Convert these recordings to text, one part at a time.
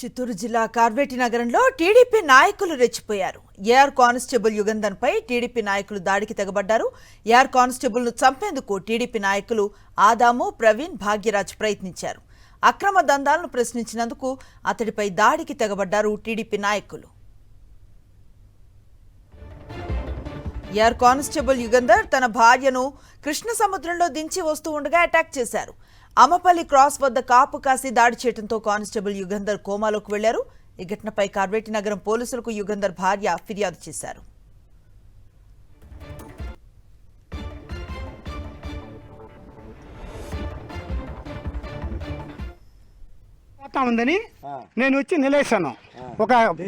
చిత్తూరు జిల్లా కార్వేటి నగరంలో టీడీపీ నాయకులు రెచ్చిపోయారు. ఏఆర్ కానిస్టేబుల్ యుగంధర్ పై టీడీపీ నాయకులు దాడికి తెగబడ్డారు. ఏఆర్ కానిస్టేబుల్ ను చంపేందుకు టీడీపీ నాయకులు ఆదాము, ప్రవీణ్, భాగ్యరాజ్ ప్రయత్నించారు. అక్రమ దందాలను ప్రశ్నించినందుకు అతడిపై దాడికి తెగబడ్డారు టీడీపీ నాయకులు. ఏఆర్ కానిస్టేబుల్ యుగంధర్ తన భార్యను కృష్ణ సముద్రంలో దించి వస్తూ ఉండగా అటాక్ చేశారు. అమపల్లి క్రాస్ వద్ద కాపు కాసి దాడి చేయడంతో కానిస్టేబుల్ యుగంధర్ కోమాలోకి వెళ్లారు. ఈ ఘటనపై కార్వేటి నగరం పోలీసులకు యుగంధర్ భార్య ఫిర్యాదు చేశారు. ఉందని నేను వచ్చి నిలేశాను.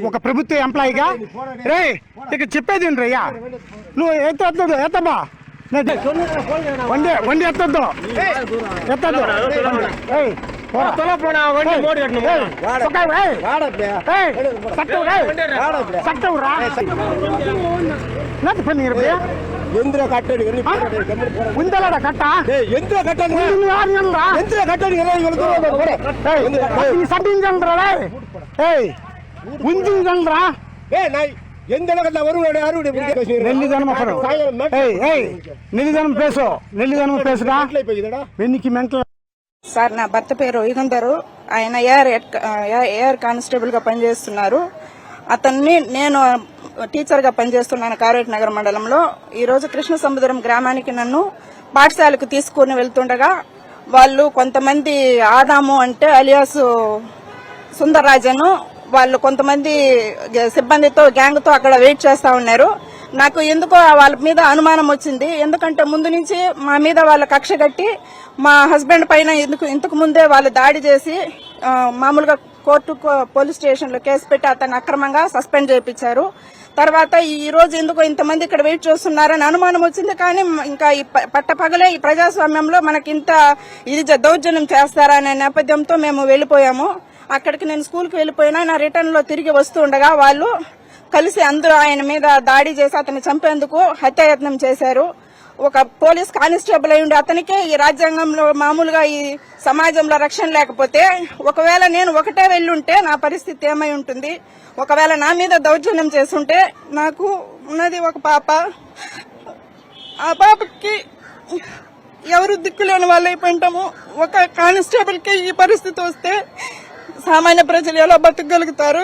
ఒక ప్రభుత్వ ఎంప్లాయీగా రే ఇక చెప్పేది రయ్యా, నువ్వు ఎత్తబ్బా వండి ఎత్తద్దు ఉందలాడా కట్ట ఉందిరా సార్, నా భర్త పేరు యుగంధర్. ఆయన ఏఆర్ కానిస్టేబుల్ గా పనిచేస్తున్నారు. అతన్ని నేను టీచర్ గా పనిచేస్తున్నాను కార్వేటి నగర మండలంలో. ఈ రోజు కృష్ణ సముద్రం గ్రామానికి నన్ను పాఠశాలకు తీసుకుని వెళ్తుండగా వాళ్ళు కొంతమంది ఆదాము అంటే అలియాస్ సుందరరాజను వాళ్ళు కొంతమంది సిబ్బందితో గ్యాంగ్ తో అక్కడ వెయిట్ చేస్తా ఉన్నారు. నాకు ఎందుకో వాళ్ళ మీద అనుమానం వచ్చింది. ఎందుకంటే ముందు నుంచి మా మీద వాళ్ళ కక్ష కట్టి మా హస్బెండ్ పైన ఇంతకు ముందే వాళ్ళు దాడి చేసి మామూలుగా కోర్టు పోలీస్ స్టేషన్ లో కేసు పెట్టి అతన్ని అక్రమంగా సస్పెండ్ చేయించారు. తర్వాత ఈ రోజు ఎందుకో ఇంతమంది ఇక్కడ వెయిట్ చేస్తున్నారని అనుమానం వచ్చింది. కానీ ఇంకా ఈ పట్టపగలే ఈ ప్రజాస్వామ్యంలో మనకి ఇంత ఇది దౌర్జన్యం చేస్తారా అనే నేపథ్యంతో మేము వెళ్లిపోయాము. అక్కడికి నేను స్కూల్కి వెళ్లిపోయినా నా రిటర్న్ లో తిరిగి వస్తూ ఉండగా వాళ్ళు కలిసి అందరూ ఆయన మీద దాడి చేసి అతన్ని చంపేందుకు హత్యాయత్నం చేశారు. ఒక పోలీస్ కానిస్టేబుల్ అయ్యుండి అతనికే ఈ రాజ్యాంగంలో మామూలుగా ఈ సమాజంలో రక్షణ లేకపోతే ఒకవేళ నేను ఒకటే వెళ్ళుంటే నా పరిస్థితి ఏమై ఉంటుంది? ఒకవేళ నా మీద దౌర్జన్యం చేస్తుంటే నాకు ఉన్నది ఒక పాప. ఆ పాపకి ఎవరు దిక్కులేని వాళ్ళు అయిపోయింటాము. ఒక కానిస్టేబుల్ కి ఈ పరిస్థితి వస్తే సామాన్య ప్రజలు ఎలా బతకగలుగుతారు?